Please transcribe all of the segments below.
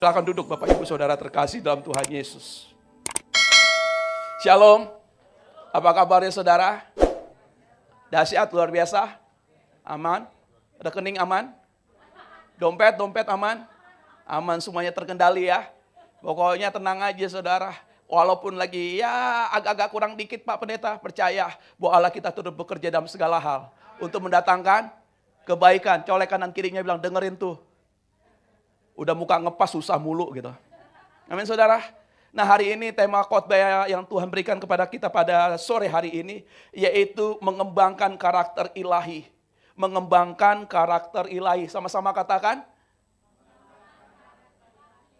Silakan duduk Bapak Ibu Saudara terkasih dalam Tuhan Yesus. Shalom. Apa kabarnya saudara? Dahsyat luar biasa? Aman? Rekening aman? Dompet aman? Aman, semuanya terkendali ya. Pokoknya tenang aja saudara. Walaupun lagi ya agak-agak kurang dikit Pak Pendeta, percaya bahwa Allah kita turut bekerja dalam segala hal. Untuk mendatangkan kebaikan. Colek kanan kirinya bilang dengerin tuh. Udah muka ngepas susah mulu gitu. Amin saudara. Nah hari ini tema khotbah yang Tuhan berikan kepada kita pada sore hari ini. Yaitu mengembangkan karakter ilahi. Mengembangkan karakter ilahi. Sama-sama katakan.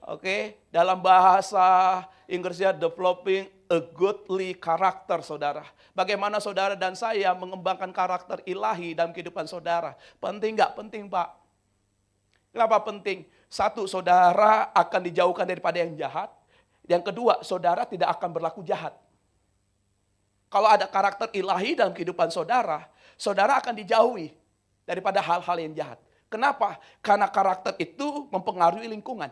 Oke, dalam bahasa Inggrisnya developing a godly character saudara. Bagaimana saudara dan saya mengembangkan karakter ilahi dalam kehidupan saudara. Penting nggak? Penting Pak. Kenapa penting? Satu, saudara akan dijauhkan daripada yang jahat. Yang kedua, saudara tidak akan berlaku jahat. Kalau ada karakter ilahi dalam kehidupan saudara, saudara akan dijauhi daripada hal-hal yang jahat. Kenapa? Karena karakter itu mempengaruhi lingkungan.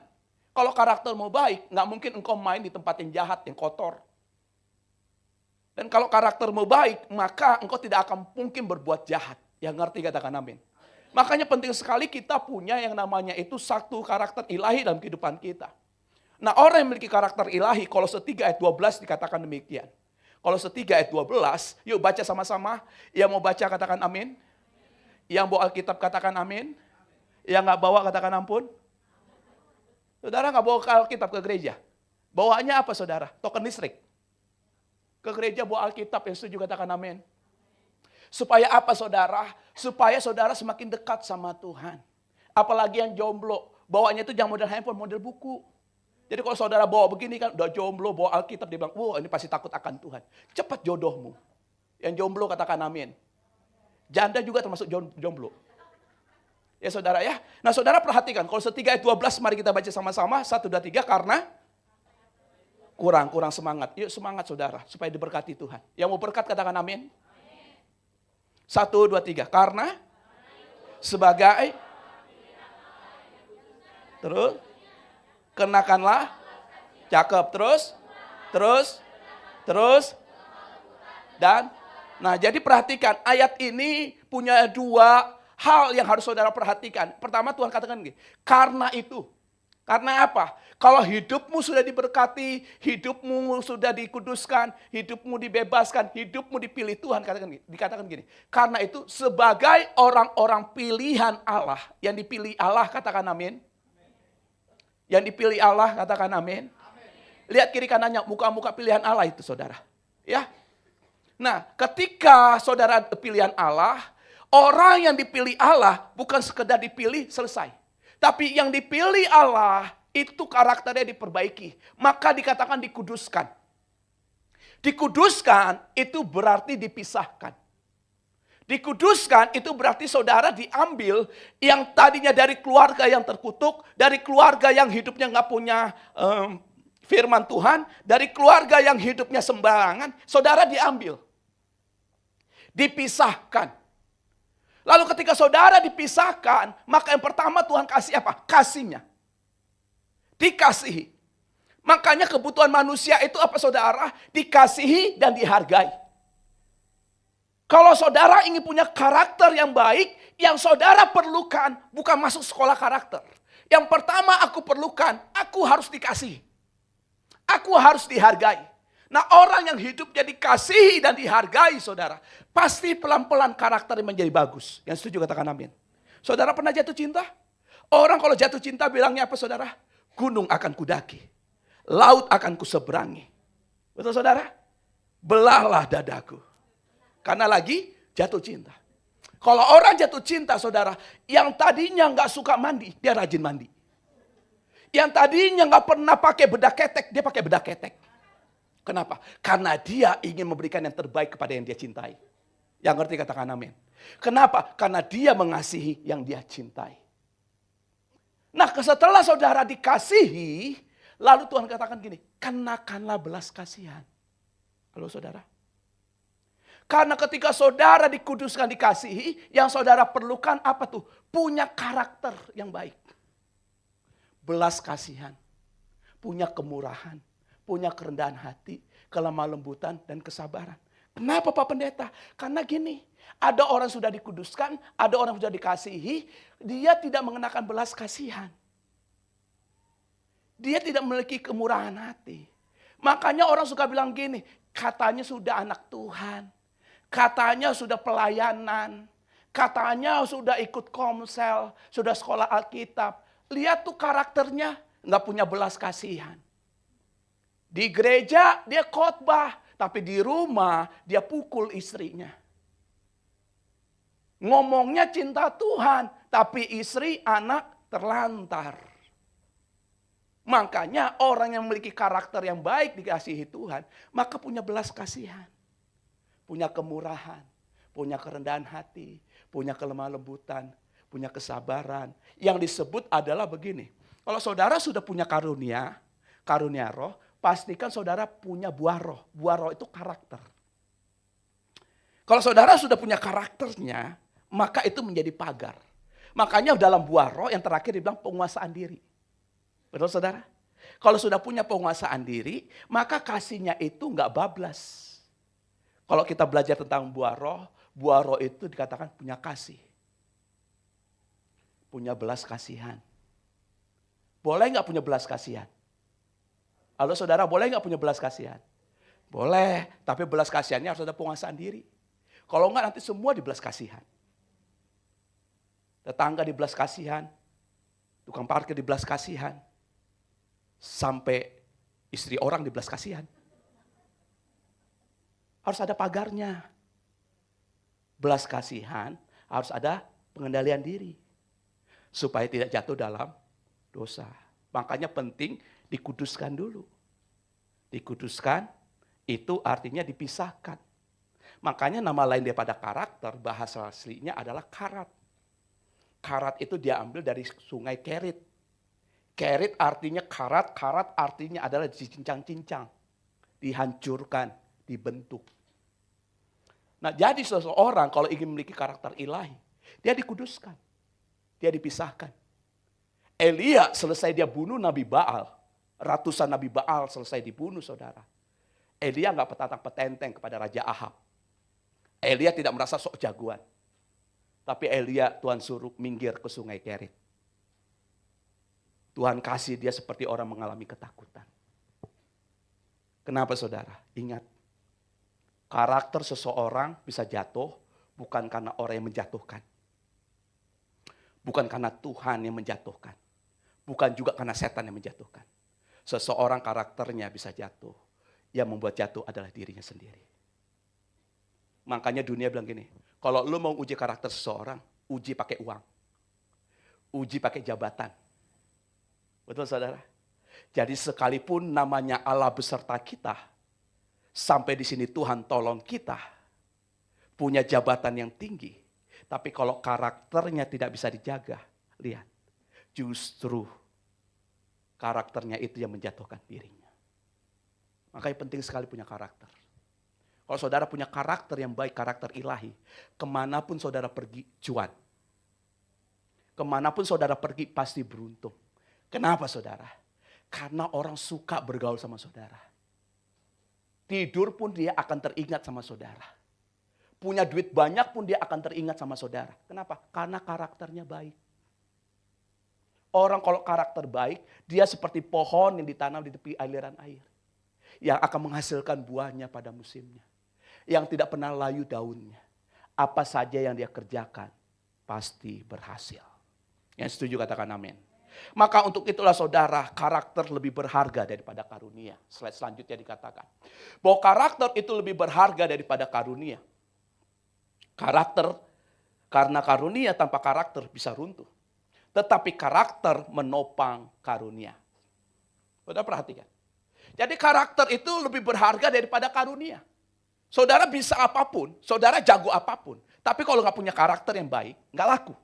Kalau karaktermu baik, nggak mungkin engkau main di tempat yang jahat, yang kotor. Dan kalau karaktermu baik, maka engkau tidak akan mungkin berbuat jahat. Yang ngerti katakan amin. Makanya penting sekali kita punya yang namanya itu satu karakter ilahi dalam kehidupan kita. Nah orang yang memiliki karakter ilahi, Kolose 3 ayat 12 dikatakan demikian. Kolose 3 ayat 12, yuk baca sama-sama. Yang mau baca katakan amin. Yang bawa Alkitab katakan amin. Yang nggak bawa katakan ampun. Saudara nggak bawa Alkitab ke gereja. Bawaannya apa saudara? Token listrik. Ke gereja bawa Alkitab, yang setuju katakan amin. Supaya apa saudara? Supaya saudara semakin dekat sama Tuhan. Apalagi yang jomblo. Bawanya itu jangan model handphone, model buku. Jadi kalau saudara bawa begini kan, udah jomblo, bawa Alkitab, dia bilang, wah ini pasti takut akan Tuhan. Cepat jodohmu. Yang jomblo katakan amin. Janda juga termasuk jomblo. Ya saudara ya. Nah saudara perhatikan, kalau 3 ayat 12 mari kita baca sama-sama. 1, 2, 3 karena kurang semangat. Yuk semangat saudara, supaya diberkati Tuhan. Yang mau berkat katakan amin. 1, 2, 3. Karena sebagai terus kenakanlah cakep terus dan nah jadi perhatikan ayat ini punya dua hal yang harus saudara perhatikan. Pertama Tuhan katakan gini, karena itu. Karena apa? Kalau hidupmu sudah diberkati, hidupmu sudah dikuduskan, hidupmu dibebaskan, hidupmu dipilih Tuhan, dikatakan gini. Karena itu sebagai orang-orang pilihan Allah, yang dipilih Allah katakan amin. Yang dipilih Allah katakan amin. Lihat kiri kanannya, muka-muka pilihan Allah itu saudara. Ya. Nah ketika saudara pilihan Allah, orang yang dipilih Allah bukan sekedar dipilih selesai. Tapi yang dipilih Allah itu karakternya diperbaiki. Maka dikatakan dikuduskan. Dikuduskan itu berarti dipisahkan. Dikuduskan itu berarti saudara diambil yang tadinya dari keluarga yang terkutuk. Dari keluarga yang hidupnya nggak punya firman Tuhan. Dari keluarga yang hidupnya sembarangan. Saudara diambil. Dipisahkan. Lalu ketika saudara dipisahkan, maka yang pertama Tuhan kasih apa? Kasihnya. Dikasihi. Makanya kebutuhan manusia itu apa saudara? Dikasihi dan dihargai. Kalau saudara ingin punya karakter yang baik, yang saudara perlukan bukan masuk sekolah karakter. Yang pertama aku perlukan, aku harus dikasihi. Aku harus dihargai. Nah orang yang hidupnya dikasihi dan dihargai saudara, pasti pelan-pelan karakternya menjadi bagus. Yang setuju katakan amin. Saudara pernah jatuh cinta? Orang kalau jatuh cinta bilangnya apa saudara? Gunung akan kudaki, laut akan kuseberangi. Betul saudara? Belahlah dadaku. Karena lagi jatuh cinta. Kalau orang jatuh cinta saudara, yang tadinya gak suka mandi, dia rajin mandi. Yang tadinya gak pernah pakai bedak ketek, dia pakai bedak ketek. Kenapa? Karena dia ingin memberikan yang terbaik kepada yang dia cintai. Yang ngerti katakan amin. Kenapa? Karena dia mengasihi yang dia cintai. Nah setelah saudara dikasihi, lalu Tuhan katakan gini, kenakanlah belas kasihan. Halo saudara. Karena ketika saudara dikuduskan, dikasihi, yang saudara perlukan apa tuh? Punya karakter yang baik. belas kasihan, punya kemurahan, punya kerendahan hati, kelemah lembutan, dan kesabaran. Kenapa Pak Pendeta? Karena gini, ada orang sudah dikuduskan, ada orang sudah dikasihi, dia tidak mengenakan belas kasihan. Dia tidak memiliki kemurahan hati. Makanya orang suka bilang gini, katanya sudah anak Tuhan, katanya sudah pelayanan, katanya sudah ikut komsel, sudah sekolah Alkitab. Lihat tuh karakternya, nggak punya belas kasihan. Di gereja dia khotbah, tapi di rumah dia pukul istrinya. Ngomongnya cinta Tuhan, tapi istri anak terlantar. Makanya orang yang memiliki karakter yang baik dikasihi Tuhan, maka punya belas kasihan. Punya kemurahan, punya kerendahan hati, punya kelemah lembutan, punya kesabaran. Yang disebut adalah begini, kalau saudara sudah punya karunia roh, pastikan saudara punya buah roh. Buah roh itu karakter. Kalau saudara sudah punya karakternya, maka itu menjadi pagar. Makanya dalam buah roh yang terakhir dibilang penguasaan diri. Betul saudara? Kalau sudah punya penguasaan diri, maka kasihnya itu enggak bablas. Kalau kita belajar tentang buah roh itu dikatakan punya kasih. Punya belas kasihan. Boleh enggak punya belas kasihan? Halo saudara, boleh enggak punya belas kasihan? Boleh, tapi belas kasihannya harus ada penguasaan diri. Kalau enggak nanti semua di belas kasihan. Tetangga di belas kasihan, tukang parkir di belas kasihan, sampai istri orang di belas kasihan. Harus ada pagarnya. Belas kasihan harus ada pengendalian diri. Supaya tidak jatuh dalam dosa. Makanya penting dikuduskan dulu. Dikuduskan itu artinya dipisahkan. Makanya nama lain daripada karakter, bahasa aslinya adalah karat. Karat itu diambil dari sungai Kerit. Kerit artinya karat, karat artinya adalah dicincang-cincang, dihancurkan, dibentuk. Nah jadi seseorang kalau ingin memiliki karakter ilahi, dia dikuduskan, dia dipisahkan. Elia selesai dia bunuh Nabi Baal, ratusan Nabi Baal selesai dibunuh saudara. Elia nggak petantang-petenteng kepada Raja Ahab. Elia tidak merasa sok jagoan. Tapi Elia Tuhan suruh minggir ke sungai Kerit. Tuhan kasih dia seperti orang mengalami ketakutan. Kenapa saudara? Ingat, karakter seseorang bisa jatuh bukan karena orang yang menjatuhkan. Bukan karena Tuhan yang menjatuhkan. Bukan juga karena setan yang menjatuhkan. Seseorang karakternya bisa jatuh. Yang membuat jatuh adalah dirinya sendiri. Makanya dunia bilang gini, kalau lu mau uji karakter seseorang, uji pakai uang. Uji pakai jabatan. Betul saudara? Jadi sekalipun namanya Allah beserta kita, sampai di sini Tuhan tolong kita, punya jabatan yang tinggi, tapi kalau karakternya tidak bisa dijaga, lihat, justru karakternya itu yang menjatuhkan dirinya. Makanya penting sekali punya karakter. Kalau saudara punya karakter yang baik, karakter ilahi, kemanapun saudara pergi, cuan. Kemanapun saudara pergi, pasti beruntung. Kenapa saudara? Karena orang suka bergaul sama saudara. Tidur pun dia akan teringat sama saudara. Punya duit banyak pun dia akan teringat sama saudara. Kenapa? Karena karakternya baik. Orang kalau karakter baik, dia seperti pohon yang ditanam di tepi aliran air. Yang akan menghasilkan buahnya pada musimnya. Yang tidak pernah layu daunnya. Apa saja yang dia kerjakan, pasti berhasil. Yang setuju katakan amin. Maka untuk itulah saudara, karakter lebih berharga daripada karunia. Slide selanjutnya dikatakan bahwa karakter itu lebih berharga daripada karunia. Karakter, karena karunia tanpa karakter bisa runtuh. Tetapi karakter menopang karunia. Saudara perhatikan. Jadi karakter itu lebih berharga daripada karunia. Saudara bisa apapun, saudara jago apapun. Tapi kalau nggak punya karakter yang baik, nggak laku.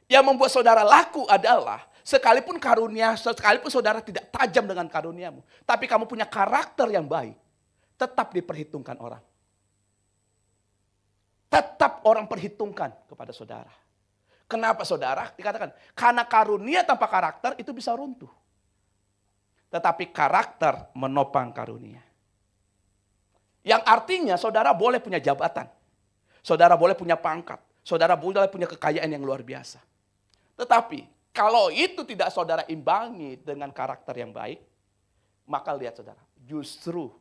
Yang membuat saudara laku adalah sekalipun karunia, sekalipun saudara tidak tajam dengan karuniamu, tapi kamu punya karakter yang baik, tetap diperhitungkan orang. Tetap orang perhitungkan kepada saudara. Kenapa saudara? Dikatakan, karena karunia tanpa karakter itu bisa runtuh. Tetapi karakter menopang karunia. Yang artinya saudara boleh punya jabatan. Saudara boleh punya pangkat. Saudara boleh punya kekayaan yang luar biasa. Tetapi kalau itu tidak saudara imbangi dengan karakter yang baik, maka lihat saudara, justru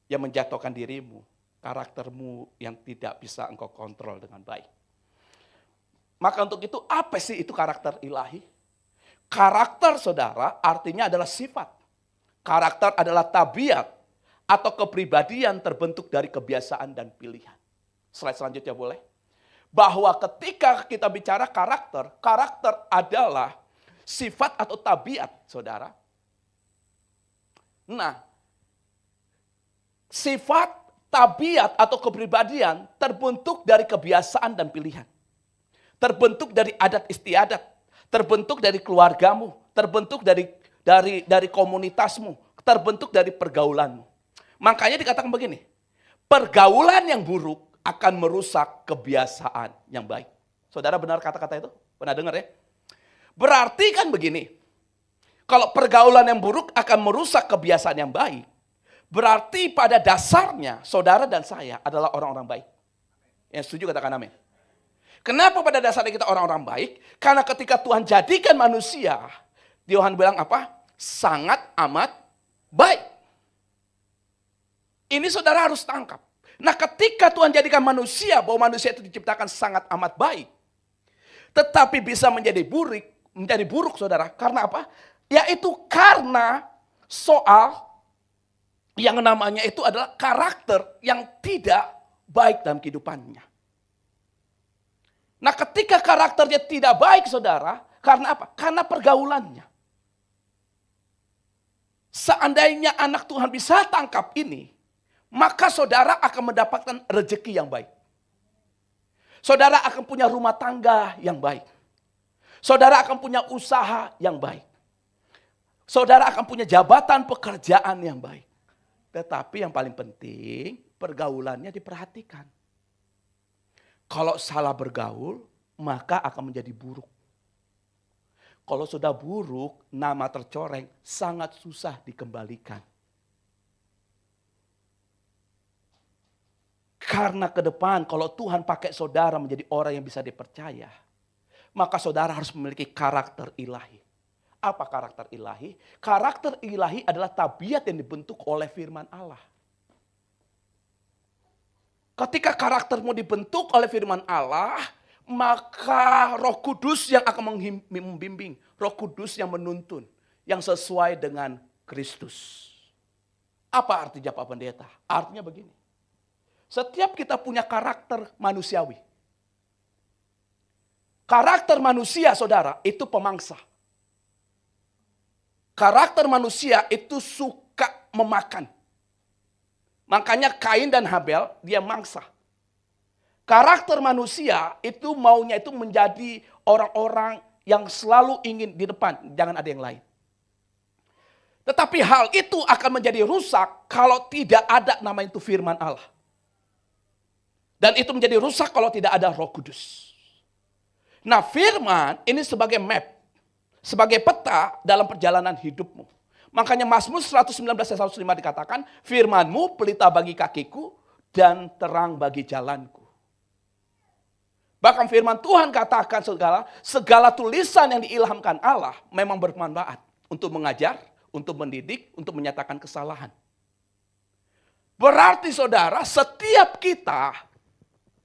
yang menjatuhkan dirimu, karaktermu yang tidak bisa engkau kontrol dengan baik. Maka untuk itu, apa sih itu karakter ilahi? Karakter saudara artinya adalah sifat. Karakter adalah tabiat atau kepribadian terbentuk dari kebiasaan dan pilihan. Slide selanjutnya boleh? Bahwa ketika kita bicara karakter, karakter adalah sifat atau tabiat, saudara. Nah, sifat, tabiat atau kepribadian terbentuk dari kebiasaan dan pilihan. Terbentuk dari adat istiadat, terbentuk dari keluargamu, terbentuk dari komunitasmu, terbentuk dari pergaulanmu. Makanya dikatakan begini, pergaulan yang buruk akan merusak kebiasaan yang baik. Saudara benar kata-kata itu? Pernah dengar ya? Berarti kan begini, kalau pergaulan yang buruk akan merusak kebiasaan yang baik, berarti pada dasarnya saudara dan saya adalah orang-orang baik. Yang setuju katakan amin. Kenapa pada dasarnya kita orang-orang baik? Karena ketika Tuhan jadikan manusia, Tuhan bilang apa? Sangat amat baik. Ini saudara harus tangkap. Nah ketika Tuhan jadikan manusia, bahwa manusia itu diciptakan sangat amat baik. Tetapi bisa menjadi buruk saudara. Karena apa? Yaitu karena soal yang namanya itu adalah karakter yang tidak baik dalam kehidupannya. Nah ketika karakternya tidak baik saudara, karena apa? Karena pergaulannya. Seandainya anak Tuhan bisa tangkap ini, maka saudara akan mendapatkan rezeki yang baik. Saudara akan punya rumah tangga yang baik. Saudara akan punya usaha yang baik. Saudara akan punya jabatan pekerjaan yang baik. Tetapi yang paling penting, pergaulannya diperhatikan. Kalau salah bergaul, maka akan menjadi buruk. Kalau sudah buruk, nama tercoreng, sangat susah dikembalikan. Karena ke depan kalau Tuhan pakai saudara menjadi orang yang bisa dipercaya, maka saudara harus memiliki karakter ilahi. Apa karakter ilahi? Karakter ilahi adalah tabiat yang dibentuk oleh firman Allah. Ketika karaktermu dibentuk oleh firman Allah, maka Roh Kudus yang akan membimbing, Roh Kudus yang menuntun, yang sesuai dengan Kristus. Apa artinya Pak Pendeta? Artinya begini. Setiap kita punya karakter manusiawi. Karakter manusia, saudara, itu pemangsa. Karakter manusia itu suka memakan. Makanya Kain dan Habel, dia mangsa. Karakter manusia itu maunya itu menjadi orang-orang yang selalu ingin di depan, jangan ada yang lain. Tetapi hal itu akan menjadi rusak kalau tidak ada nama itu firman Allah. Dan itu menjadi rusak kalau tidak ada Roh Kudus. Nah firman ini sebagai map, sebagai peta dalam perjalanan hidupmu. Makanya Mazmur 119 ayat 105 dikatakan, firman-Mu pelita bagi kakiku dan terang bagi jalanku. Bahkan firman Tuhan katakan segala tulisan yang diilhamkan Allah memang bermanfaat untuk mengajar, untuk mendidik, untuk menyatakan kesalahan. Berarti saudara, setiap kita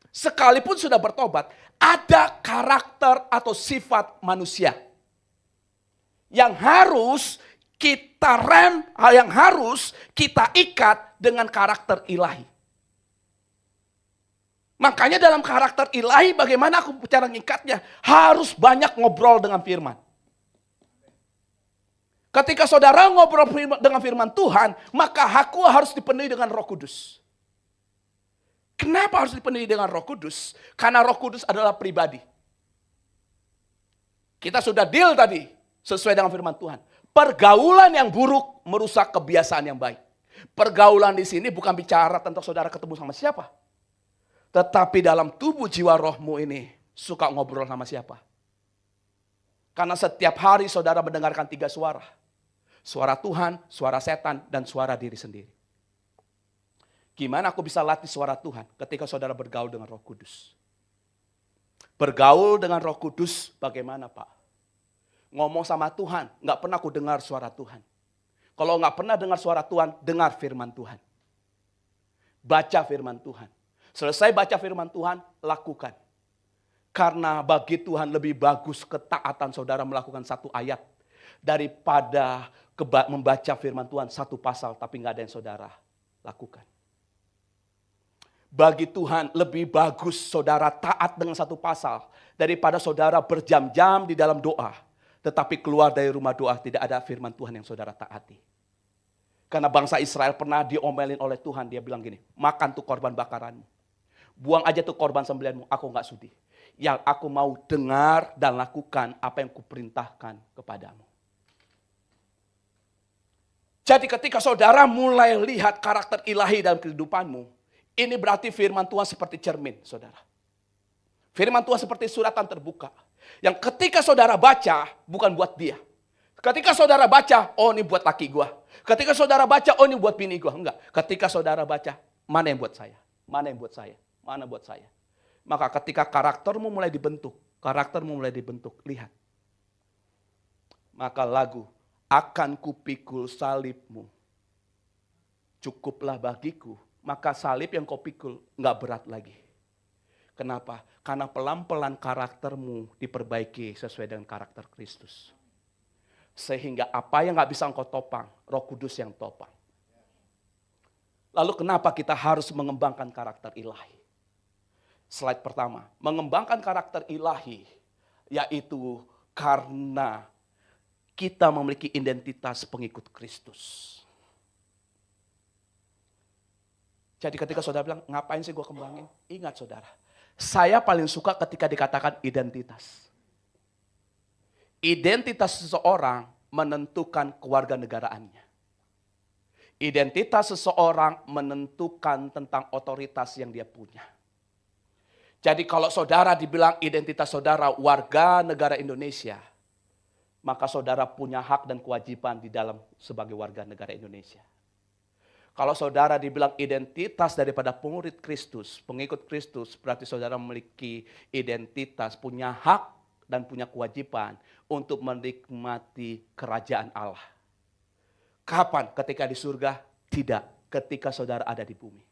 sekalipun sudah bertobat, ada karakter atau sifat manusia yang harus kita yang harus kita ikat dengan karakter ilahi. Makanya dalam karakter ilahi bagaimana aku cara ngikatnya? Harus banyak ngobrol dengan firman. Ketika saudara ngobrol dengan firman Tuhan, maka aku harus dipenuhi dengan Roh Kudus. Kenapa harus dipenuhi dengan Roh Kudus? Karena Roh Kudus adalah pribadi. Kita sudah deal tadi sesuai dengan firman Tuhan. Pergaulan yang buruk merusak kebiasaan yang baik. Pergaulan di sini bukan bicara tentang saudara ketemu sama siapa. Tetapi dalam tubuh jiwa rohmu ini suka ngobrol sama siapa? Karena setiap hari saudara mendengarkan 3 suara. Suara Tuhan, suara setan, dan suara diri sendiri. Gimana aku bisa latih suara Tuhan ketika saudara bergaul dengan Roh Kudus? Bergaul dengan Roh Kudus bagaimana, Pak? Ngomong sama Tuhan, nggak pernah aku dengar suara Tuhan. Kalau nggak pernah dengar suara Tuhan, dengar firman Tuhan. Baca firman Tuhan. Selesai baca firman Tuhan, lakukan. Karena bagi Tuhan lebih bagus ketaatan saudara melakukan 1 ayat daripada membaca firman Tuhan 1 pasal tapi nggak ada yang saudara lakukan. Bagi Tuhan lebih bagus saudara taat dengan 1 pasal daripada saudara berjam-jam di dalam doa. Tetapi keluar dari rumah doa tidak ada firman Tuhan yang saudara taati. Karena bangsa Israel pernah diomelin oleh Tuhan. Dia bilang gini, makan tuh korban bakaranmu. Buang aja tuh korban sembelihanmu, aku gak sudi. Yang aku mau dengar dan lakukan apa yang kuperintahkan kepadamu. Jadi ketika saudara mulai lihat karakter ilahi dalam kehidupanmu, ini berarti firman Tuhan seperti cermin, saudara. Firman Tuhan seperti suratan terbuka. Yang ketika saudara baca, bukan buat dia. Ketika saudara baca, oh ini buat laki gua. Ketika saudara baca, oh ini buat bini gua. Enggak. Ketika saudara baca, mana yang buat saya? Mana yang buat saya? Mana buat saya? Maka ketika karaktermu mulai dibentuk, lihat. Maka lagu, akan kupikul salibmu, cukuplah bagiku. Maka salib yang kau pikul enggak berat lagi. Kenapa? Karena pelan-pelan karaktermu diperbaiki sesuai dengan karakter Kristus. Sehingga apa yang enggak bisa engkau topang, Roh Kudus yang topang. Lalu kenapa kita harus mengembangkan karakter ilahi? Slide pertama, mengembangkan karakter ilahi, yaitu karena kita memiliki identitas pengikut Kristus. Jadi ketika saudara bilang, ngapain sih gue kembangin? Ingat saudara, saya paling suka ketika dikatakan identitas. Identitas seseorang menentukan kewarganegaraannya. Identitas seseorang menentukan tentang otoritas yang dia punya. Jadi kalau saudara dibilang identitas saudara warga negara Indonesia, maka saudara punya hak dan kewajiban di dalam sebagai warga negara Indonesia. Kalau saudara dibilang identitas daripada pengikut Kristus, berarti saudara memiliki identitas, punya hak dan punya kewajiban untuk menikmati kerajaan Allah. Kapan? Ketika di surga? Tidak, ketika saudara ada di bumi.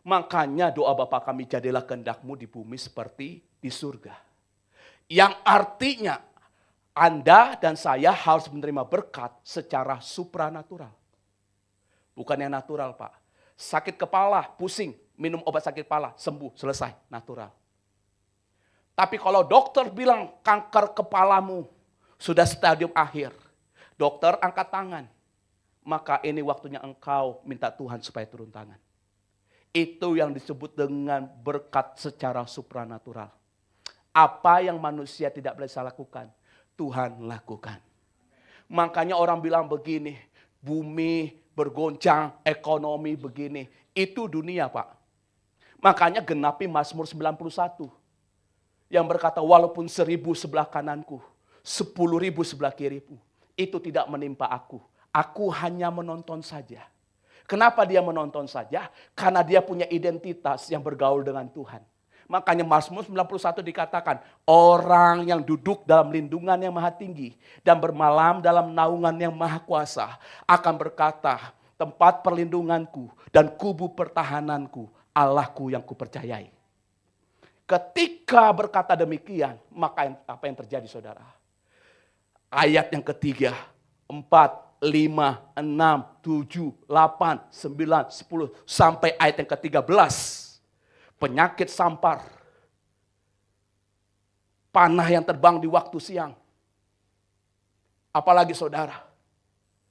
Makanya doa Bapa kami, jadilah kehendak-Mu di bumi seperti di surga. Yang artinya Anda dan saya harus menerima berkat secara supranatural. Bukan yang natural, Pak. Sakit kepala, pusing, minum obat sakit kepala, sembuh, selesai, natural. Tapi kalau dokter bilang kanker kepalamu sudah stadium akhir, dokter angkat tangan, maka ini waktunya engkau minta Tuhan supaya turun tangan. Itu yang disebut dengan berkat secara supranatural. Apa yang manusia tidak bisa lakukan, Tuhan lakukan. Makanya orang bilang begini, bumi bergoncang, ekonomi begini. Itu dunia, Pak. Makanya genapi Mazmur 91. Yang berkata, walaupun 1000 sebelah kananku, 10.000 sebelah kiriku, itu tidak menimpa aku. Aku hanya menonton saja. Kenapa dia menonton saja? Karena dia punya identitas yang bergaul dengan Tuhan. Makanya Mazmur 91 dikatakan, orang yang duduk dalam lindungan yang maha tinggi dan bermalam dalam naungan yang maha kuasa akan berkata, tempat perlindunganku dan kubu pertahananku, Allahku yang kupercayai. Ketika berkata demikian, maka apa yang terjadi saudara? Ayat yang ketiga, 4, 5, 6, 7, 8, 9, 10, sampai ayat yang ke-13. Penyakit sampar. Panah yang terbang di waktu siang. Apalagi saudara,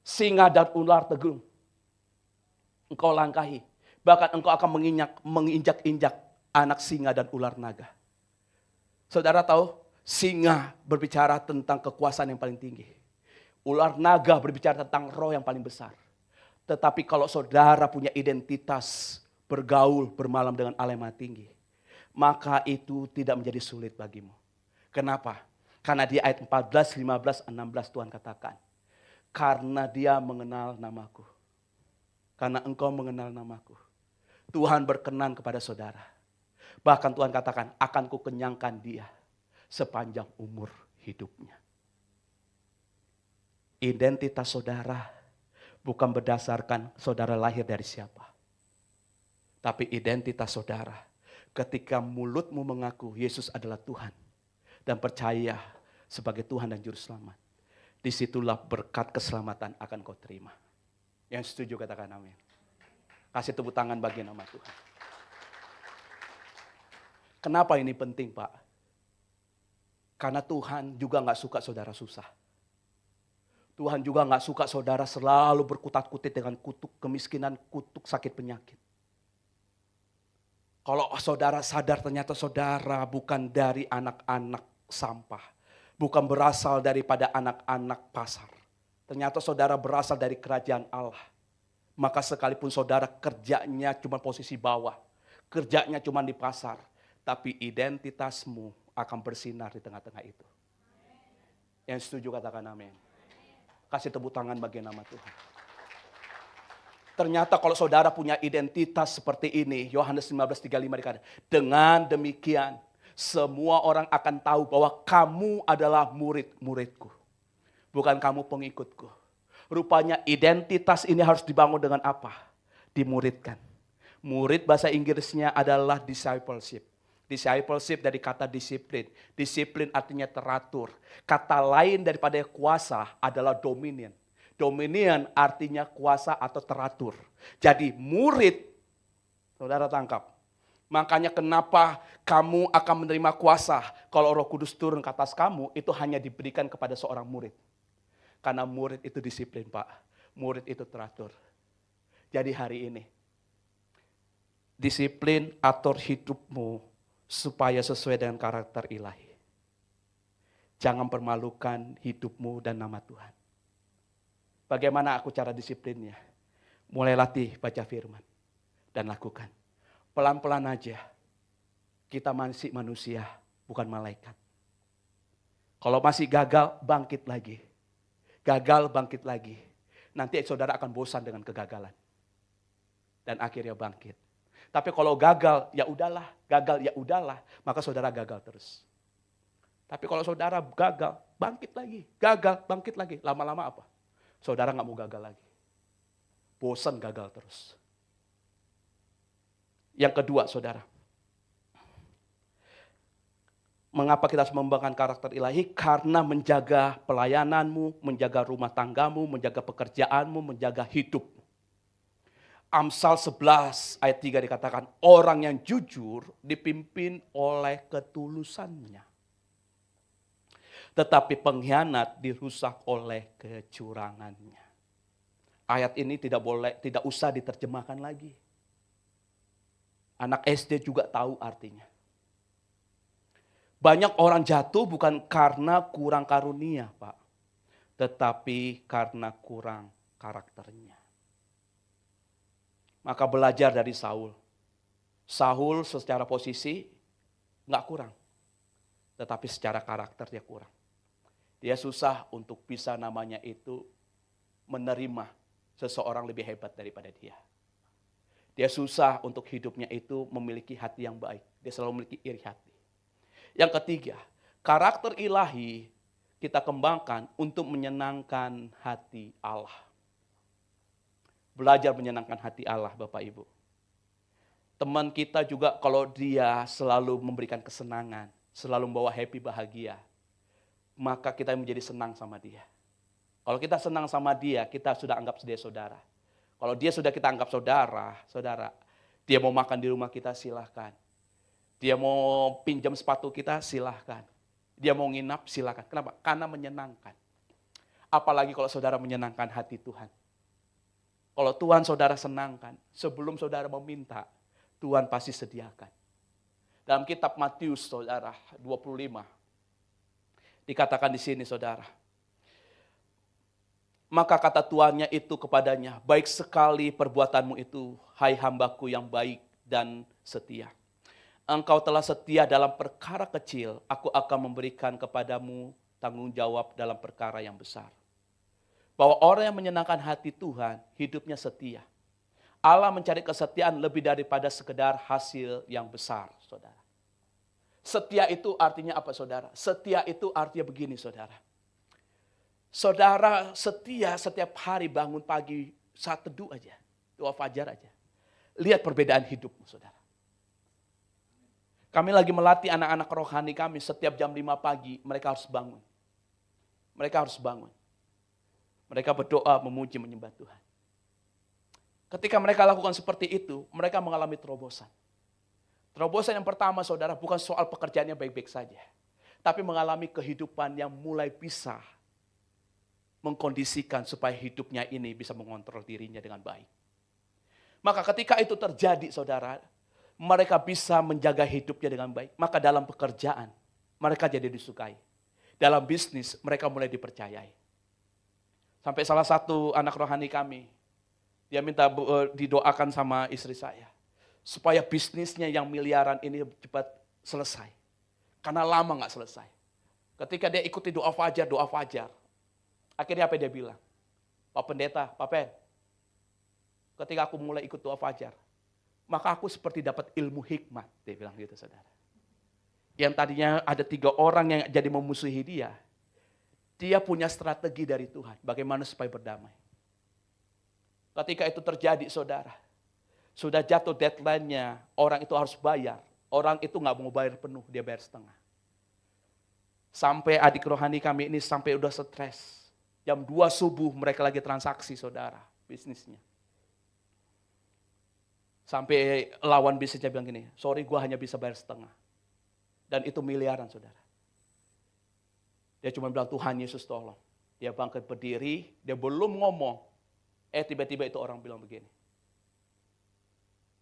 singa dan ular tegung. Engkau langkahi. Bahkan engkau akan menginjak-injak anak singa dan ular naga. Saudara tahu, singa berbicara tentang kekuasaan yang paling tinggi. Ular naga berbicara tentang roh yang paling besar. Tetapi kalau saudara punya identitas bergaul bermalam dengan Allah yang maha tinggi, maka itu tidak menjadi sulit bagimu. Kenapa? Karena di ayat 14, 15, 16 Tuhan katakan, karena dia mengenal namaku. Karena engkau mengenal namaku. Tuhan berkenan kepada saudara. Bahkan Tuhan katakan, akan kukenyangkan dia sepanjang umur hidupnya. Identitas saudara bukan berdasarkan saudara lahir dari siapa. Tapi identitas saudara ketika mulutmu mengaku Yesus adalah Tuhan dan percaya sebagai Tuhan dan Juru Selamat. Disitulah berkat keselamatan akan kau terima. Yang setuju katakan amin. Kasih tepuk tangan bagi nama Tuhan. Kenapa ini penting, Pak? Karena Tuhan juga gak suka saudara susah. Tuhan juga gak suka saudara selalu berkutat-kutit dengan kutuk kemiskinan, kutuk sakit penyakit. Kalau saudara sadar ternyata saudara bukan dari anak-anak sampah. Bukan berasal daripada anak-anak pasar. Ternyata saudara berasal dari kerajaan Allah. Maka sekalipun saudara kerjanya cuma posisi bawah. Kerjanya cuma di pasar. Tapi identitasmu akan bersinar di tengah-tengah itu. Yang setuju katakan amin. Kasih tepuk tangan bagi nama Tuhan. Ternyata kalau saudara punya identitas seperti ini, Yohanes 15:35 dikatakan, dengan demikian semua orang akan tahu bahwa kamu adalah murid-muridku. Bukan kamu pengikutku. Rupanya identitas ini harus dibangun dengan apa? Dimuridkan. Murid bahasa Inggrisnya adalah discipleship. Discipleship dari kata disiplin. Disiplin artinya teratur. Kata lain daripada kuasa adalah dominion. Dominion artinya kuasa atau teratur. Jadi murid, saudara tangkap. Makanya kenapa kamu akan menerima kuasa kalau Roh Kudus turun ke atas kamu, itu hanya diberikan kepada seorang murid. Karena murid itu disiplin, Pak. Murid itu teratur. Jadi hari ini, disiplin atur hidupmu supaya sesuai dengan karakter ilahi. Jangan permalukan hidupmu dan nama Tuhan. Bagaimana aku cara disiplinnya? Mulai latih baca firman dan lakukan. Pelan-pelan aja. Kita masih manusia, bukan malaikat. Kalau masih gagal, bangkit lagi. Gagal, bangkit lagi. Nanti saudara akan bosan dengan kegagalan. Dan akhirnya bangkit. Tapi kalau gagal, ya udahlah. Gagal, ya udahlah. Maka saudara gagal terus. Tapi kalau saudara gagal, bangkit lagi. Gagal, bangkit lagi. Lama-lama apa? Saudara gak mau gagal lagi. Bosan gagal terus. Yang kedua, saudara. Mengapa kita harus mengembangkan karakter ilahi? Karena menjaga pelayananmu, menjaga rumah tanggamu, menjaga pekerjaanmu, menjaga hidupmu. Amsal 11 ayat 3 dikatakan, orang yang jujur dipimpin oleh ketulusannya. Tetapi pengkhianat dirusak oleh kecurangannya. Ayat ini tidak usah diterjemahkan lagi. Anak SD juga tahu artinya. Banyak orang jatuh bukan karena kurang karunia, Pak. Tetapi karena kurang karakternya. Maka belajar dari Saul. Saul secara posisi nggak kurang. Tetapi secara karakter dia kurang. Dia susah untuk bisa namanya itu menerima seseorang lebih hebat daripada dia. Dia susah untuk hidupnya itu memiliki hati yang baik. Dia selalu memiliki iri hati. Yang ketiga, karakter ilahi kita kembangkan untuk menyenangkan hati Allah. Belajar menyenangkan hati Allah, Bapak Ibu. Teman kita juga kalau dia selalu memberikan kesenangan, selalu membawa happy, bahagia, maka kita menjadi senang sama dia. Kalau kita senang sama dia, kita sudah anggap dia saudara. Kalau dia sudah kita anggap saudara, dia mau makan di rumah kita silahkan. Dia mau pinjam sepatu kita silahkan. Dia mau nginap silahkan. Kenapa? Karena menyenangkan. Apalagi kalau saudara menyenangkan hati Tuhan. Kalau Tuhan saudara senangkan, sebelum saudara meminta, Tuhan pasti sediakan. Dalam kitab Matius saudara 25, dikatakan di sini saudara. Maka kata tuannya itu kepadanya, baik sekali perbuatanmu itu, hai hambaku yang baik dan setia. engkau telah setia dalam perkara kecil, aku akan memberikan kepadamu tanggung jawab dalam perkara yang besar. Bahwa orang yang menyenangkan hati Tuhan, hidupnya setia. Allah mencari kesetiaan lebih daripada sekedar hasil yang besar, saudara. Setia itu artinya apa, saudara? Setia itu artinya begini, saudara. Saudara setia setiap hari bangun pagi saat teduh aja, doa fajar aja. Lihat perbedaan hidupmu, saudara. Kami lagi melatih anak-anak rohani kami, setiap jam 5 pagi mereka harus bangun. Mereka harus bangun. Mereka berdoa, memuji, menyembah Tuhan. Ketika mereka lakukan seperti itu, mereka mengalami terobosan. Terobosan yang pertama, saudara, bukan soal pekerjaannya baik-baik saja. Tapi mengalami kehidupan yang mulai bisa mengkondisikan supaya hidupnya ini bisa mengontrol dirinya dengan baik. Maka ketika itu terjadi, saudara, mereka bisa menjaga hidupnya dengan baik. Maka dalam pekerjaan, mereka jadi disukai. Dalam bisnis, mereka mulai dipercayai. Sampai salah satu anak rohani kami, dia minta didoakan sama istri saya. Supaya bisnisnya yang miliaran ini cepat selesai. Karena lama gak selesai. Ketika dia ikuti doa fajar. Akhirnya apa dia bilang? Pak Pendeta, Pak Pen, ketika aku mulai ikut doa fajar, maka aku seperti dapat ilmu hikmat. Dia bilang gitu, saudara. Yang tadinya ada 3 orang yang jadi memusuhi dia. Dia punya strategi dari Tuhan. Bagaimana supaya berdamai. Ketika itu terjadi, saudara. Sudah jatuh deadline-nya. Orang itu harus bayar. Orang itu gak mau bayar penuh, dia bayar setengah. Sampai adik rohani kami ini sampai udah stres. Jam 2 subuh mereka lagi transaksi, saudara. Bisnisnya. Sampai lawan bisnisnya bilang gini, sorry gue hanya bisa bayar setengah. Dan itu miliaran, saudara. Dia cuma bilang, Tuhan Yesus tolong. Dia bangkit berdiri, dia belum ngomong. Tiba-tiba itu orang bilang begini.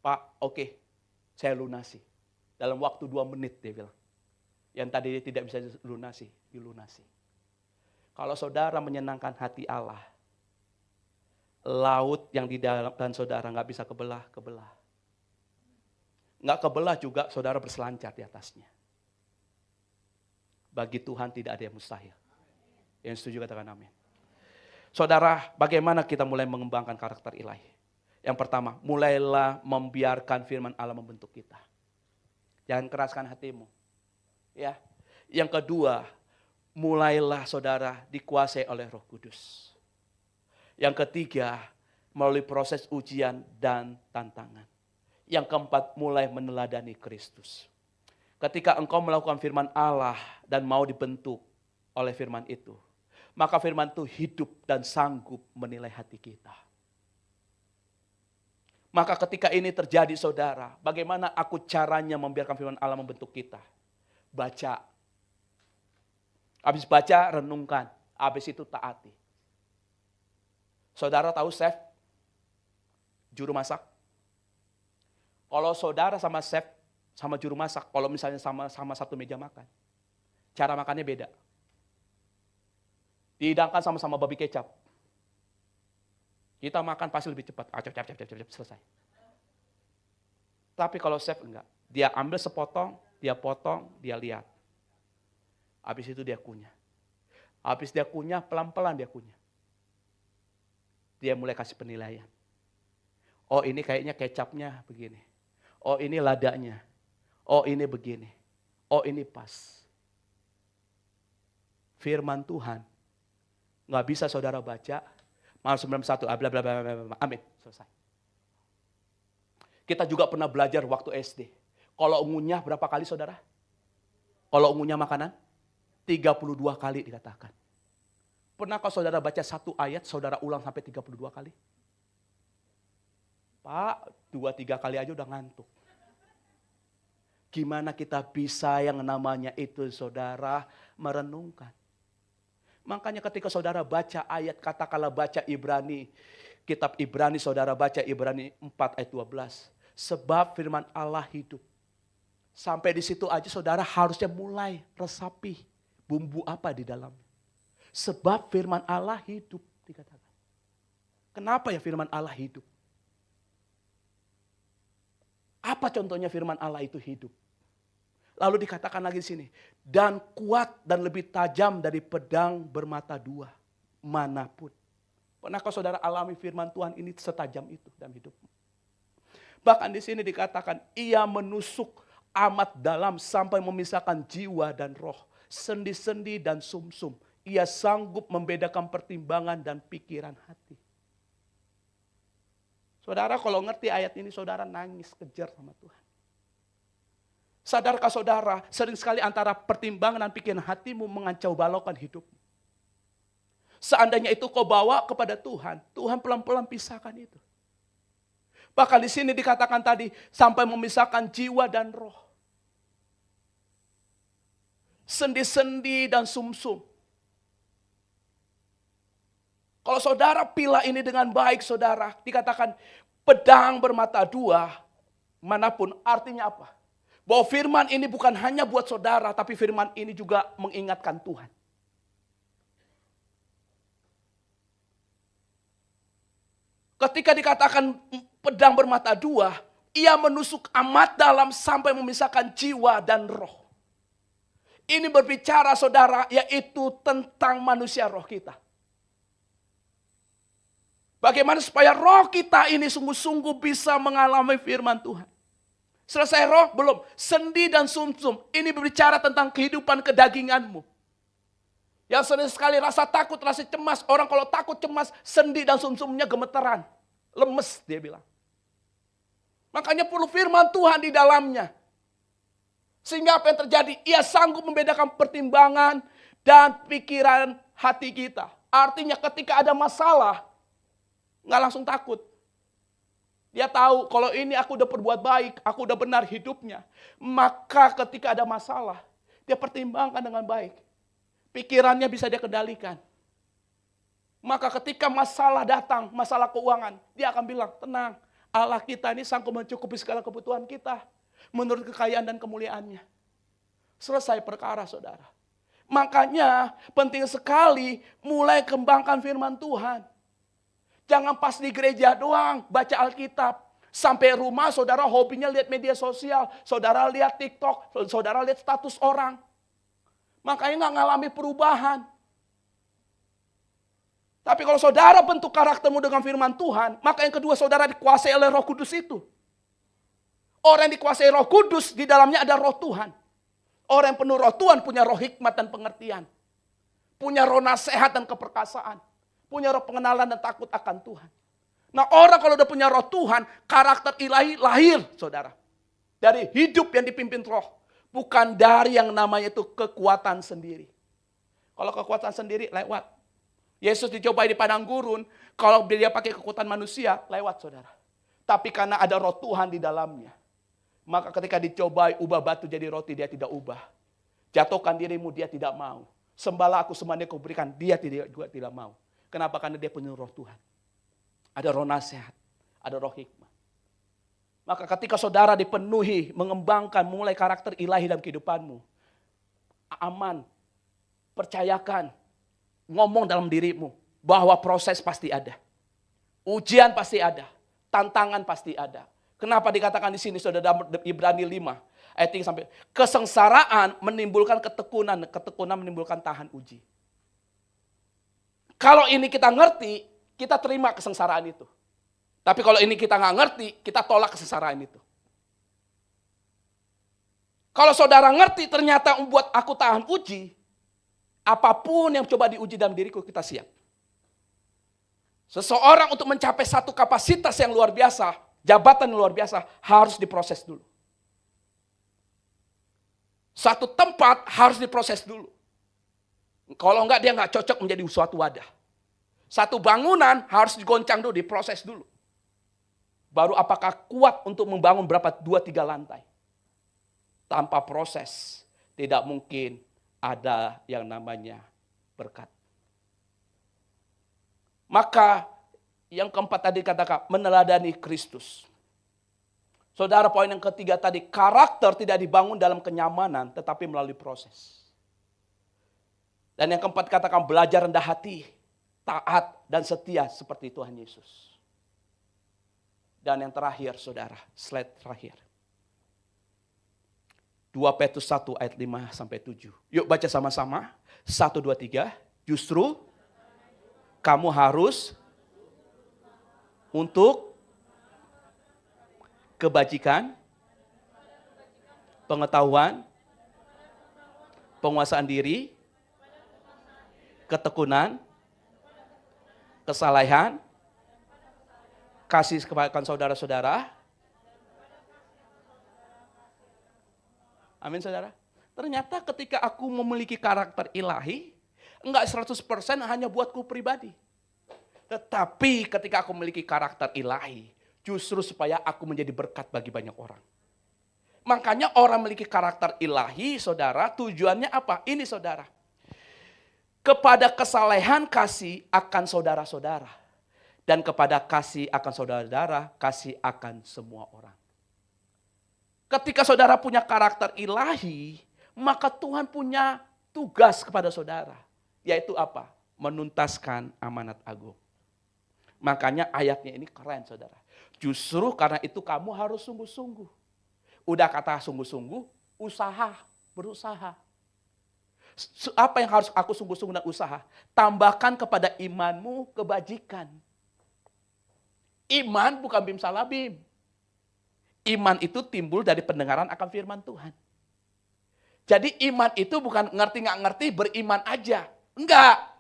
Pak, oke, saya lunasi. Dalam waktu 2 menit dia bilang. Yang tadi dia tidak bisa dilunasi. Kalau saudara menyenangkan hati Allah, laut yang di dalam saudara nggak bisa kebelah. Nggak kebelah juga saudara berselancar di atasnya. Bagi Tuhan tidak ada yang mustahil. Yang setuju katakan amin. Saudara, bagaimana kita mulai mengembangkan karakter ilahi? Yang pertama, mulailah membiarkan firman Allah membentuk kita. Jangan keraskan hatimu. Ya. Yang kedua, mulailah saudara dikuasai oleh Roh Kudus. Yang ketiga, melalui proses ujian dan tantangan. Yang keempat, mulai meneladani Kristus. Ketika engkau melakukan firman Allah dan mau dibentuk oleh firman itu, maka firman itu hidup dan sanggup menilai hati kita. Maka ketika ini terjadi, saudara, bagaimana aku caranya membiarkan firman Allah membentuk kita? Baca. Habis baca, renungkan. Habis itu taati. Saudara tahu chef? Juru masak? Kalau saudara sama chef, sama juru masak, kalau misalnya sama satu meja makan, cara makannya beda. Dihidangkan sama-sama babi kecap. Kita makan pasti lebih cepat. Cepat, selesai. Tapi kalau chef enggak. Dia ambil sepotong, dia potong, dia lihat. Habis itu dia kunyah. Habis dia kunyah, pelan-pelan dia kunyah. Dia mulai kasih penilaian. Oh ini kayaknya kecapnya begini. Oh ini ladanya. Oh ini begini. Oh ini pas. Firman Tuhan. Nggak bisa saudara baca. Mazmur 91, amin, selesai. Kita juga pernah belajar waktu SD. Kalau ngunyah berapa kali saudara? Kalau ngunyah makanan? 32 kali dikatakan. Pernahkah saudara baca satu ayat, saudara ulang sampai 32 kali? Pak, 2-3 kali aja udah ngantuk. Gimana kita bisa yang namanya itu saudara merenungkan? Makanya ketika saudara baca ayat, katakanlah baca Ibrani, kitab Ibrani, saudara baca Ibrani 4 ayat 12. Sebab firman Allah hidup. Sampai di situ aja saudara harusnya mulai resapi bumbu apa di dalamnya. Sebab firman Allah hidup dikatakan. Kenapa ya firman Allah hidup? Apa contohnya firman Allah itu hidup? Lalu dikatakan lagi di sini, dan kuat dan lebih tajam dari pedang bermata dua manapun. Pernahkah saudara alami firman Tuhan ini setajam itu dalam hidupmu? Bahkan di sini dikatakan, ia menusuk amat dalam sampai memisahkan jiwa dan roh, sendi-sendi dan sumsum. Ia sanggup membedakan pertimbangan dan pikiran hati. Saudara kalau ngerti ayat ini, saudara nangis kejar sama Tuhan. Sadarkah saudara, sering sekali antara pertimbangan dan pikiran hatimu mengacau balaukan hidupmu. Seandainya itu kau bawa kepada Tuhan, Tuhan pelan-pelan pisahkan itu. Bahkan di sini dikatakan tadi, sampai memisahkan jiwa dan roh. Sendi-sendi dan sumsum. Kalau saudara pilah ini dengan baik saudara, dikatakan pedang bermata dua, manapun artinya apa? Bahwa firman ini bukan hanya buat saudara, tapi firman ini juga mengingatkan Tuhan. Ketika dikatakan pedang bermata dua, ia menusuk amat dalam sampai memisahkan jiwa dan roh. Ini berbicara saudara, yaitu tentang manusia roh kita. Bagaimana supaya roh kita ini sungguh-sungguh bisa mengalami firman Tuhan. Selesai roh? Belum. Sendi dan sumsum. Ini berbicara tentang kehidupan kedaginganmu. Yang sering sekali rasa takut, rasa cemas. Orang kalau takut, cemas, sendi dan sumsumnya gemeteran. Lemes dia bilang. Makanya perlu firman Tuhan di dalamnya. Sehingga apa yang terjadi? Ia sanggup membedakan pertimbangan dan pikiran hati kita. Artinya ketika ada masalah, nggak langsung takut. Dia tahu kalau ini aku udah berbuat baik, aku udah benar hidupnya. Maka ketika ada masalah, dia pertimbangkan dengan baik. Pikirannya bisa dia kendalikan. Maka ketika masalah datang, masalah keuangan, dia akan bilang, tenang, Allah kita ini sanggup mencukupi segala kebutuhan kita. Menurut kekayaan dan kemuliaannya. Selesai perkara saudara. Makanya penting sekali mulai kembangkan firman Tuhan. Jangan pas di gereja doang baca Alkitab. Sampai rumah saudara hobinya lihat media sosial. Saudara lihat TikTok. Saudara lihat status orang. Makanya nggak ngalami perubahan. Tapi kalau saudara bentuk karaktermu dengan firman Tuhan. Maka yang kedua saudara dikuasai oleh Roh Kudus itu. Orang yang dikuasai Roh Kudus di dalamnya ada Roh Tuhan. Orang yang penuh Roh Tuhan punya roh hikmat dan pengertian. Punya roh nasihat dan keperkasaan. Punya roh pengenalan dan takut akan Tuhan. Nah orang kalau udah punya roh Tuhan, karakter ilahi lahir saudara. Dari hidup yang dipimpin roh. Bukan dari yang namanya itu kekuatan sendiri. Kalau kekuatan sendiri lewat. Yesus dicobai di padang gurun, kalau dia pakai kekuatan manusia, lewat saudara. Tapi karena ada roh Tuhan di dalamnya. Maka ketika dicobai ubah batu jadi roti, dia tidak ubah. Jatuhkan dirimu, dia tidak mau. Sembahlah aku semuanya kau berikan, dia juga tidak mau. Kenapa? Karena dia punya roh Tuhan. Ada roh nasihat, ada roh hikmah. Maka ketika saudara dipenuhi, mengembangkan, mulai karakter ilahi dalam kehidupanmu. Aman, percayakan, ngomong dalam dirimu, bahwa proses pasti ada. Ujian pasti ada, tantangan pasti ada. Kenapa dikatakan di sini saudara Ibrani 5 ayat 3 sampai kesengsaraan menimbulkan ketekunan, ketekunan menimbulkan tahan uji. Kalau ini kita ngerti, kita terima kesengsaraan itu. Tapi kalau ini kita nggak ngerti, kita tolak kesengsaraan itu. Kalau saudara ngerti ternyata membuat aku tahan uji, apapun yang coba diuji dalam diriku kita siap. Seseorang untuk mencapai satu kapasitas yang luar biasa, jabatan yang luar biasa, harus diproses dulu. Satu tempat harus diproses dulu. Kalau enggak dia enggak cocok menjadi suatu wadah. Satu bangunan harus digoncang dulu, diproses dulu. Baru apakah kuat untuk membangun berapa 2-3 lantai. Tanpa proses tidak mungkin ada yang namanya berkat. Maka yang keempat tadi katakan meneladani Kristus. Saudara, poin yang ketiga tadi, karakter tidak dibangun dalam kenyamanan tetapi melalui proses. Dan yang keempat katakan belajar rendah hati, taat dan setia seperti Tuhan Yesus. Dan yang terakhir saudara, slide terakhir. 2 Petrus 1 ayat 5 sampai 7. Yuk baca sama-sama. 1, 2, 3. Justru kamu harus untuk kebajikan, pengetahuan, penguasaan diri, ketekunan, kesalehan, kasih kepada saudara-saudara. Amin saudara. Ternyata ketika aku memiliki karakter ilahi, enggak 100% hanya buatku pribadi. Tetapi ketika aku memiliki karakter ilahi, justru supaya aku menjadi berkat bagi banyak orang. Makanya orang memiliki karakter ilahi, saudara, tujuannya apa? Ini saudara. Kepada kesalehan kasih akan saudara-saudara. Dan kepada kasih akan saudara-saudara, kasih akan semua orang. Ketika saudara punya karakter ilahi, maka Tuhan punya tugas kepada saudara. Yaitu apa? Menuntaskan amanat agung. Makanya ayatnya ini keren saudara. Justru karena itu kamu harus sungguh-sungguh. Udah kata sungguh-sungguh, berusaha. Apa yang harus aku sungguh-sungguh dan usaha? Tambahkan kepada imanmu kebajikan. Iman bukan bim salabim. Iman itu timbul dari pendengaran akan firman Tuhan. Jadi iman itu bukan ngerti nggak ngerti, beriman aja. Enggak.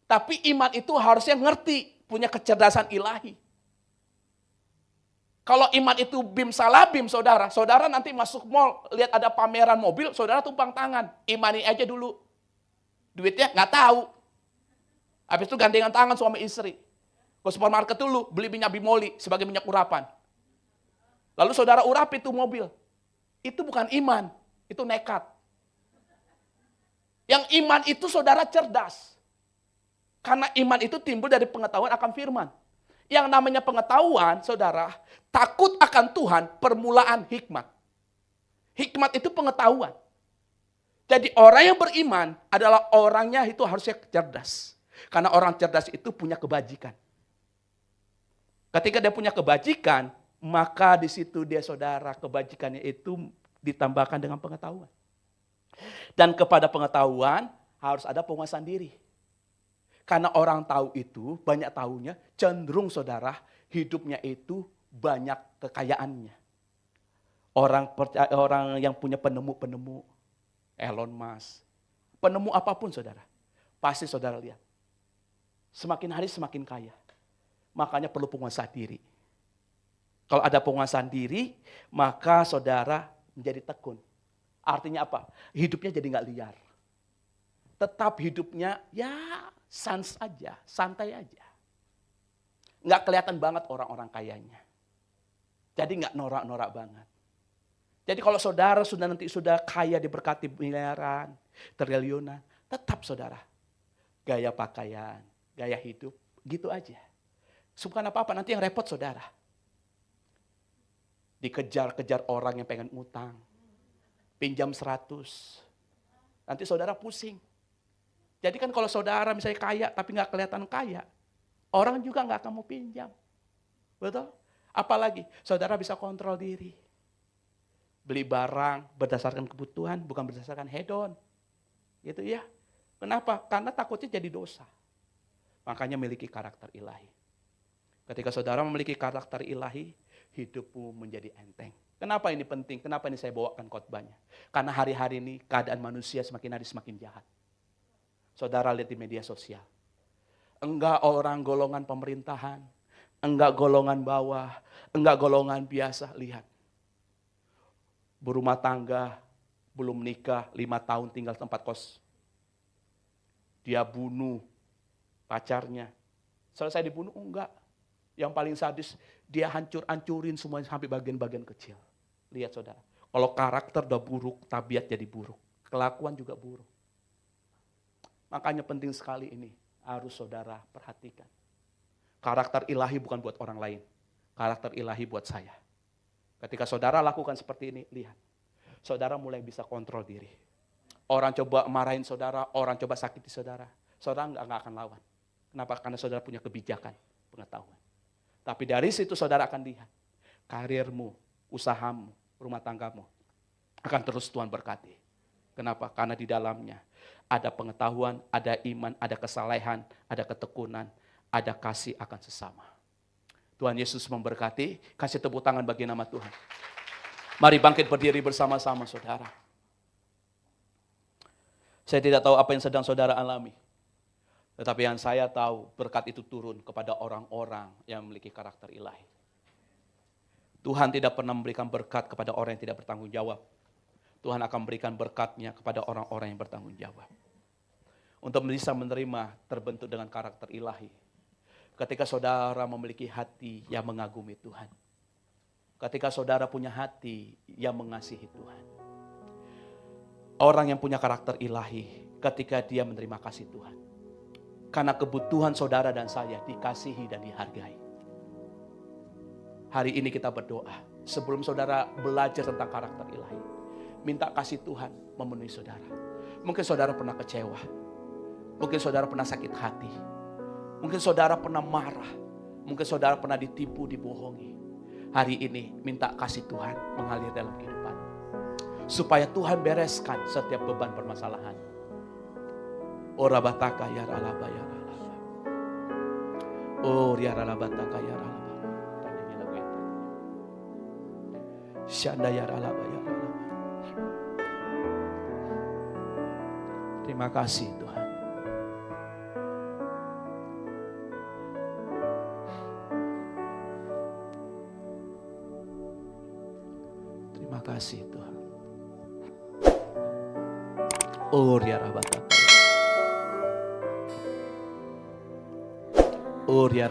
Tapi iman itu harusnya ngerti, punya kecerdasan ilahi. Kalau iman itu bim salabim, saudara nanti masuk mall, lihat ada pameran mobil, saudara tumpang tangan. Imani aja dulu. Duitnya nggak tahu. Habis itu gandengan tangan suami istri. Ke supermarket dulu, beli minyak bimoli sebagai minyak urapan. Lalu saudara urapi itu mobil. Itu bukan iman, itu nekat. Yang iman itu saudara cerdas. Karena iman itu timbul dari pengetahuan akan firman. Yang namanya pengetahuan, saudara, takut akan Tuhan, permulaan hikmat. Hikmat itu pengetahuan. Jadi orang yang beriman adalah orangnya itu harusnya cerdas. Karena orang cerdas itu punya kebajikan. Ketika dia punya kebajikan, maka di situ dia saudara, kebajikannya itu ditambahkan dengan pengetahuan. Dan kepada pengetahuan harus ada penguasaan diri. Karena orang tahu itu, banyak tahunya, cenderung saudara, hidupnya itu banyak kekayaannya. Orang yang punya penemu-penemu, Elon Musk, penemu apapun saudara, pasti saudara lihat. Semakin hari semakin kaya. Makanya perlu penguasaan diri. Kalau ada penguasaan diri, maka saudara menjadi tekun. Artinya apa? Hidupnya jadi nggak liar. Tetap hidupnya ya sans aja, santai aja. Nggak kelihatan banget orang-orang kayanya. Jadi nggak norak-norak banget. Jadi kalau saudara sudah kaya diberkati miliaran, triliunan, tetap saudara. Gaya pakaian, gaya hidup, gitu aja. Bukan apa-apa, nanti yang repot saudara. Dikejar-kejar orang yang pengen utang. Pinjam 100. Nanti saudara pusing. Jadi kan kalau saudara misalnya kaya tapi nggak kelihatan kaya, orang juga nggak akan mau pinjam. Betul? Apalagi saudara bisa kontrol diri. Beli barang berdasarkan kebutuhan, bukan berdasarkan hedon. Gitu ya. Kenapa? Karena takutnya jadi dosa. Makanya miliki karakter ilahi. Ketika saudara memiliki karakter ilahi, hidupmu menjadi enteng. Kenapa ini penting? Kenapa ini saya bawakan khotbahnya? Karena hari-hari ini keadaan manusia semakin hari semakin jahat. Saudara lihat di media sosial. Enggak orang golongan pemerintahan, enggak golongan bawah, enggak golongan biasa. Lihat. Berumah tangga, belum nikah, 5 tahun tinggal tempat kos. Dia bunuh pacarnya. Selesai dibunuh? Enggak. Yang paling sadis, dia hancur-hancurin semuanya sampai bagian-bagian kecil. Lihat saudara, kalau karakter udah buruk, tabiat jadi buruk. Kelakuan juga buruk. Makanya penting sekali ini, harus saudara perhatikan. Karakter ilahi bukan buat orang lain. Karakter ilahi buat saya. Ketika saudara lakukan seperti ini, lihat. Saudara mulai bisa kontrol diri. Orang coba marahin saudara, orang coba sakiti saudara. Saudara nggak akan lawan. Kenapa? Karena saudara punya kebijakan, pengetahuan. Tapi dari situ saudara akan lihat karirmu, usahamu, rumah tanggamu. akan terus Tuhan berkati. Kenapa? Karena di dalamnya ada pengetahuan, ada iman, ada kesalehan, ada ketekunan, ada kasih akan sesama. Tuhan Yesus memberkati. Kasih tepuk tangan bagi nama Tuhan. Mari bangkit berdiri bersama-sama saudara. Saya tidak tahu apa yang sedang saudara alami. Tetapi yang saya tahu, berkat itu turun kepada orang-orang yang memiliki karakter ilahi. Tuhan tidak pernah memberikan berkat kepada orang yang tidak bertanggung jawab. Tuhan akan memberikan berkatnya kepada orang-orang yang bertanggung jawab. Untuk bisa menerima terbentuk dengan karakter ilahi. Ketika saudara memiliki hati yang mengagumi Tuhan. Ketika saudara punya hati yang mengasihi Tuhan. Orang yang punya karakter ilahi ketika dia menerima kasih Tuhan. Karena kebutuhan saudara dan saya dikasihi dan dihargai. Hari ini kita berdoa. Sebelum saudara belajar tentang karakter ilahi. Minta kasih Tuhan memenuhi saudara. Mungkin saudara pernah kecewa. Mungkin saudara pernah sakit hati. Mungkin saudara pernah marah. Mungkin saudara pernah ditipu, dibohongi. Hari ini minta kasih Tuhan mengalir dalam kehidupan. Supaya Tuhan bereskan setiap beban permasalahan. Ora bataka ya ralaba ya ralaba. Oh ya ralaba bataka ya ralaba. Syanda ya ralaba ya ralaba. Terima kasih Tuhan. Terima kasih Tuhan. Oh ya ralaba. Oh ya